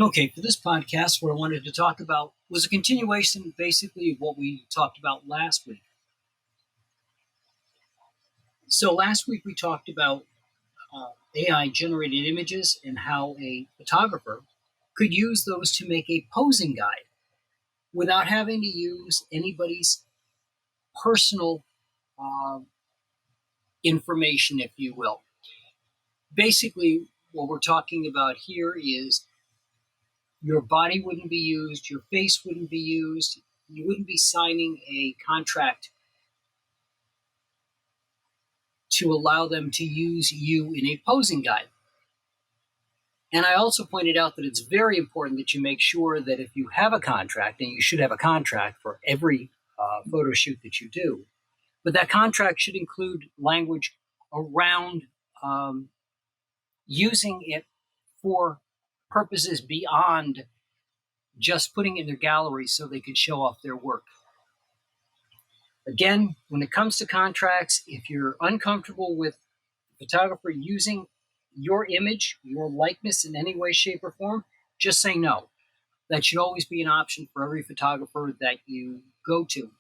Okay, for this podcast, what I wanted to talk about was a continuation basically of what we talked about last week. So, last week we talked about AI generated images and how a photographer could use those to make a posing guide without having to use anybody's personal uh, information, if you will. Basically, what we're talking about here is your body wouldn't be used, your face wouldn't be used, you wouldn't be signing a contract to allow them to use you in a posing guide. And I also pointed out that it's very important that you make sure that if you have a contract, and you should have a contract for every photo shoot that you do, but that contract should include language around um, using it for purposes beyond just putting it in their gallery so they can show off their work. Again, when it comes to contracts, if you're uncomfortable with a photographer using your image, your likeness in any way, shape, or form, just say no. That should always be an option for every photographer that you go to.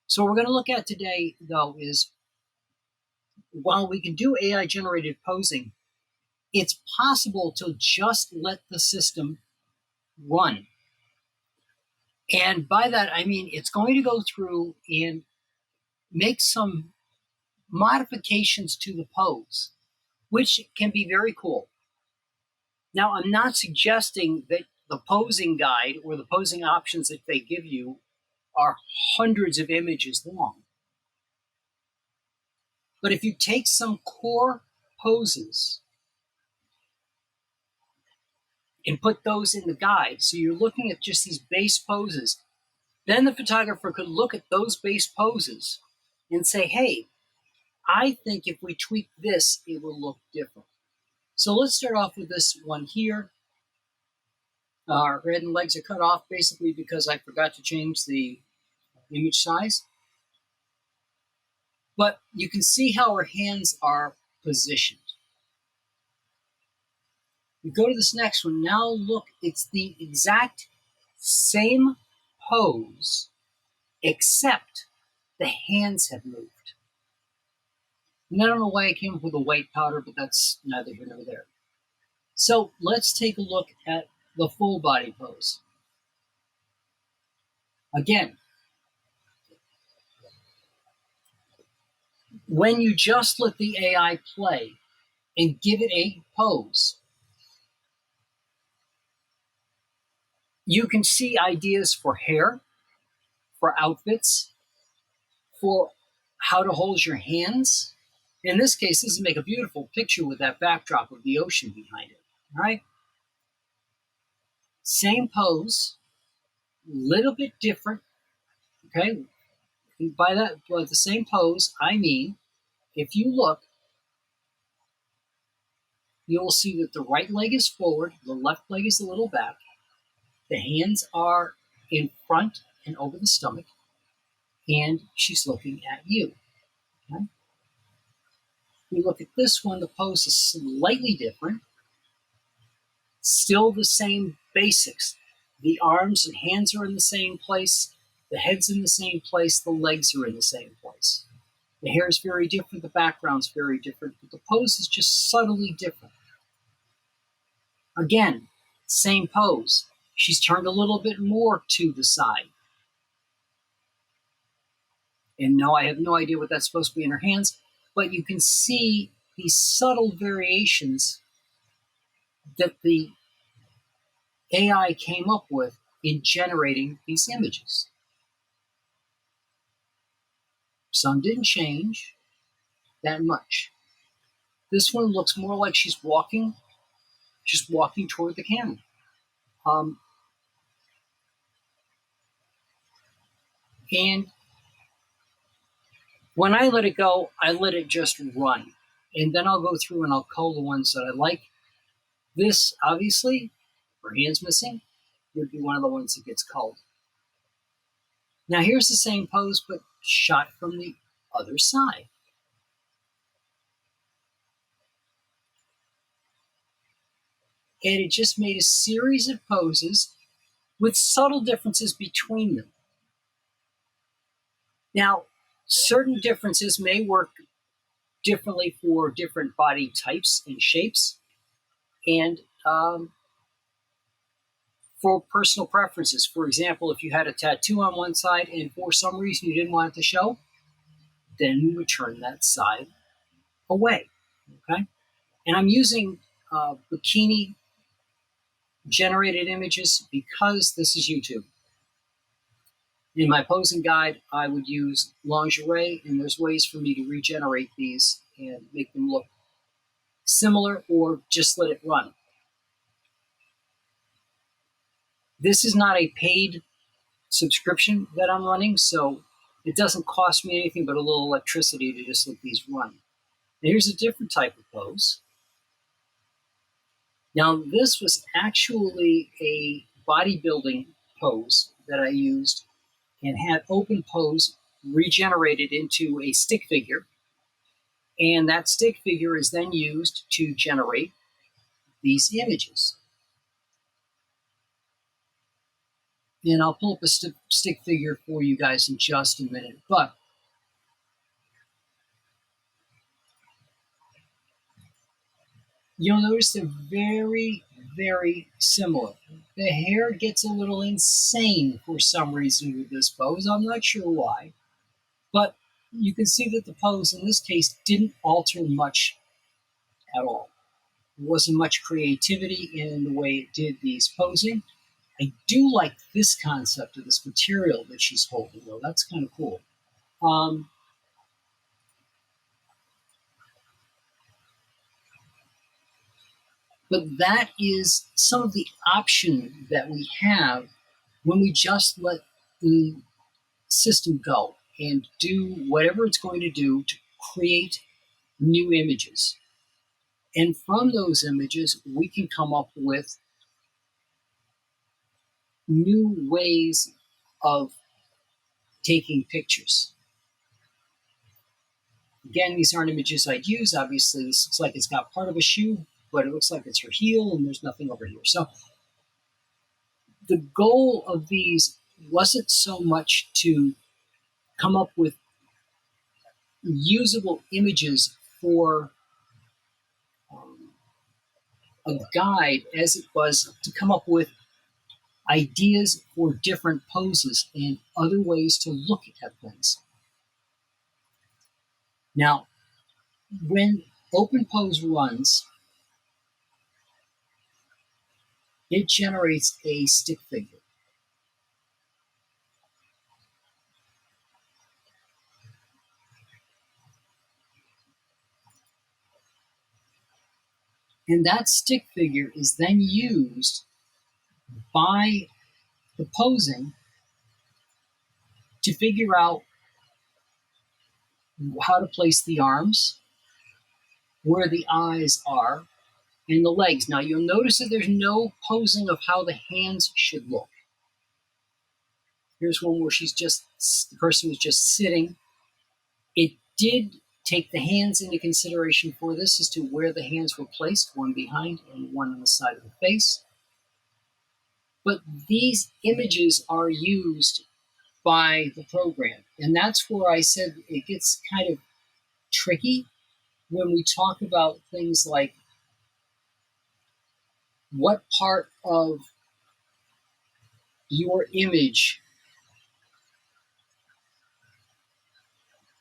So, what we're going to look at today, though, is while we can do AI generated posing, it's possible to just let the system run. And by that, I mean it's going to go through and make some modifications to the pose, which can be very cool. Now, I'm not suggesting that the posing guide or the posing options that they give you are hundreds of images long. But if you take some core poses and put those in the guide, so you're looking at just these base poses, then the photographer could look at those base poses and say, hey, I think if we tweak this, it will look different. So let's start off with this one here. Our head and legs are cut off basically because I forgot to change the image size. But you can see how our hands are positioned. We go to this next one. Now look, it's the exact same pose, except the hands have moved. And I don't know why I came up with a white powder, but that's neither here nor there. So let's take a look at the full body pose. Again, when you just let the AI play and give it a pose, you can see ideas for hair, for outfits, for how to hold your hands. In this case, this would make a beautiful picture with that backdrop of the ocean behind it. All right. Same pose, little bit different. Okay. And by the same pose, I mean, if you look, you'll see that the right leg is forward, the left leg is a little back. The hands are in front and over the stomach, and she's looking at you. Okay? We look at this one, the pose is slightly different. Still the same basics. The arms and hands are in the same place, the head's in the same place, the legs are in the same place. The hair is very different, the background's very different, but the pose is just subtly different. Again, same pose. She's turned a little bit more to the side. And no, I have no idea what that's supposed to be in her hands, but you can see these subtle variations that the AI came up with in generating these images. Some didn't change that much. This one looks more like she's walking toward the camera. And when I let it go, I let it just run. And then I'll go through and I'll cull the ones that I like. This, obviously, her hand's missing, would be one of the ones that gets culled. Now here's the same pose, but shot from the other side. and it just made a series of poses with subtle differences between them. Now, certain differences may work differently for different body types and shapes, and for personal preferences. For example, if you had a tattoo on one side and for some reason you didn't want it to show, then you would turn that side away. Okay? And I'm using bikini generated images because this is YouTube. In my posing guide, I would use lingerie, and there's ways for me to regenerate these and make them look similar or just let it run. This is not a paid subscription that I'm running, so it doesn't cost me anything but a little electricity to just let these run. And here's a different type of pose. Now, this was actually a bodybuilding pose that I used and had open pose regenerated into a stick figure. And that stick figure is then used to generate these images. And I'll pull up a stick figure for you guys in just a minute. But you'll notice they're very, very similar. The hair gets a little insane for some reason with this pose. I'm not sure why. But you can see that the pose in this case didn't alter much at all. There wasn't much creativity in the way it did these posing. I do like this concept of this material that she's holding, though. That's kind of cool. But that is some of the option that we have when we just let the system go and do whatever it's going to do to create new images. And from those images, we can come up with new ways of taking pictures. Again, these aren't images I'd use. Obviously, this looks like it's got part of a shoe, but it looks like it's her heel and there's nothing over here. So the goal of these wasn't so much to come up with usable images for a guide as it was to come up with ideas for different poses and other ways to look at things. Now, when Open Pose runs, it generates a stick figure. And that stick figure is then used by the posing to figure out how to place the arms, where the eyes are, and the legs. Now you'll notice that there's no posing of how the hands should look. Here's one where the person was just sitting. It did take the hands into consideration for this as to where the hands were placed, one behind and one on the side of the face. But these images are used by the program. And that's where I said it gets kind of tricky when we talk about things like what part of your image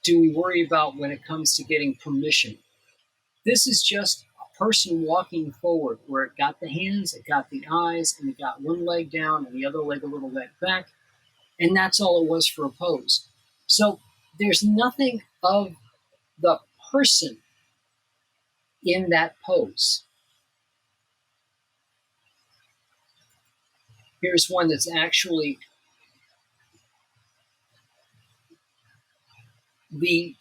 do we worry about when it comes to getting permission? This is just a person walking forward where it got the hands, it got the eyes, and it got one leg down and the other leg a little bit back. And that's all it was for a pose. So there's nothing of the person in that pose. Here's one that's actually the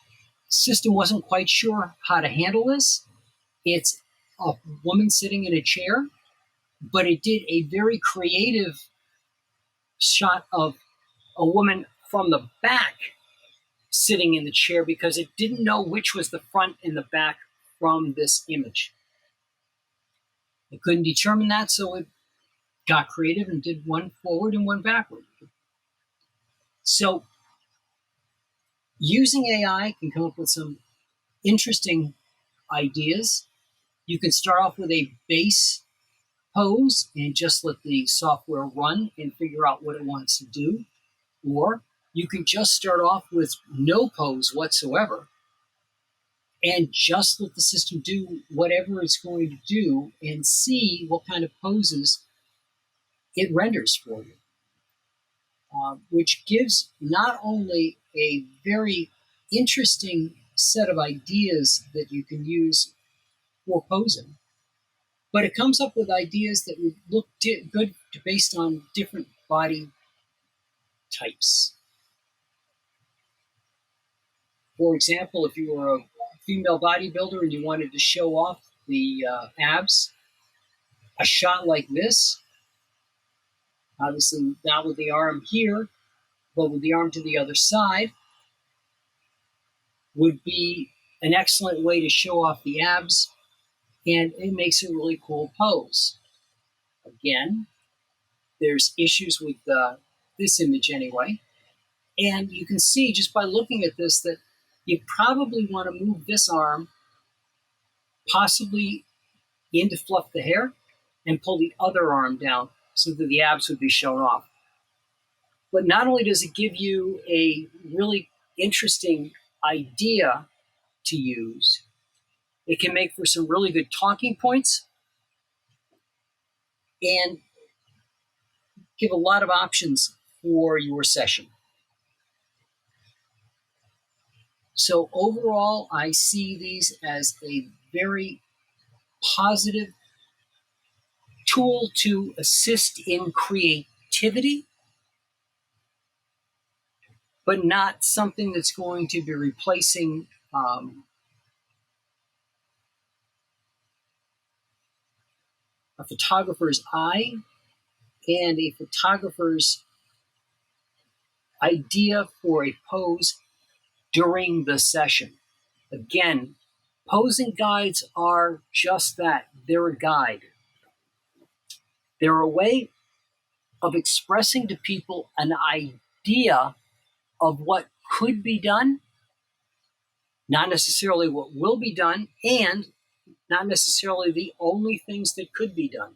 system wasn't quite sure how to handle this. It's a woman sitting in a chair, but it did a very creative shot of a woman from the back sitting in the chair because it didn't know which was the front and the back from this image. It couldn't determine that, so it got creative and did one forward and one backward. So using AI can come up with some interesting ideas. You can start off with a base pose and just let the software run and figure out what it wants to do. Or you can just start off with no pose whatsoever and just let the system do whatever it's going to do and see what kind of poses it renders for you. Which gives not only a very interesting set of ideas that you can use for posing, but it comes up with ideas that would look good based on different body types. For example, if you were a female bodybuilder and you wanted to show off the abs, a shot like this, obviously not with the arm here, but with the arm to the other side, would be an excellent way to show off the abs, and it makes a really cool pose. Again, there's issues with this image anyway, and you can see just by looking at this that you probably want to move this arm possibly in to fluff the hair and pull the other arm down so that the abs would be shown off. But not only does it give you a really interesting idea to use, it can make for some really good talking points and give a lot of options for your session. So overall, I see these as a very positive tool to assist in creativity, but not something that's going to be replacing a photographer's eye and a photographer's idea for a pose during the session. Again, posing guides are just that. They're a guide. They're a way of expressing to people an idea of what could be done, not necessarily what will be done, and not necessarily the only things that could be done.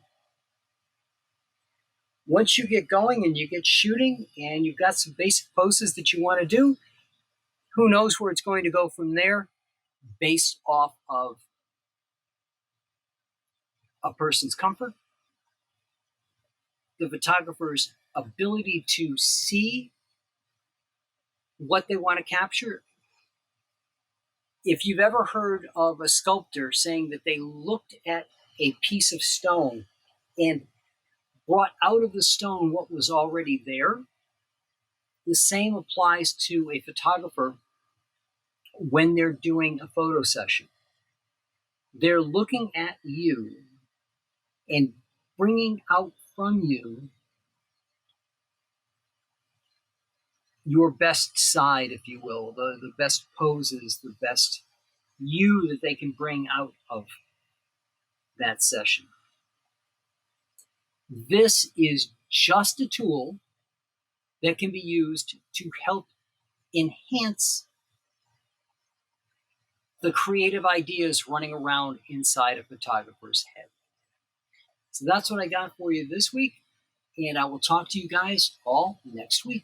Once you get going and you get shooting and you've got some basic poses that you want to do, who knows where it's going to go from there based off of a person's comfort, the photographer's ability to see what they want to capture. If you've ever heard of a sculptor saying that they looked at a piece of stone and brought out of the stone what was already there, the same applies to a photographer when they're doing a photo session. They're looking at you and bringing out from you your best side, if you will, the best poses, the best you that they can bring out of that session. This is just a tool that can be used to help enhance the creative ideas running around inside a photographer's head. So that's what I got for you this week, and I will talk to you guys all next week.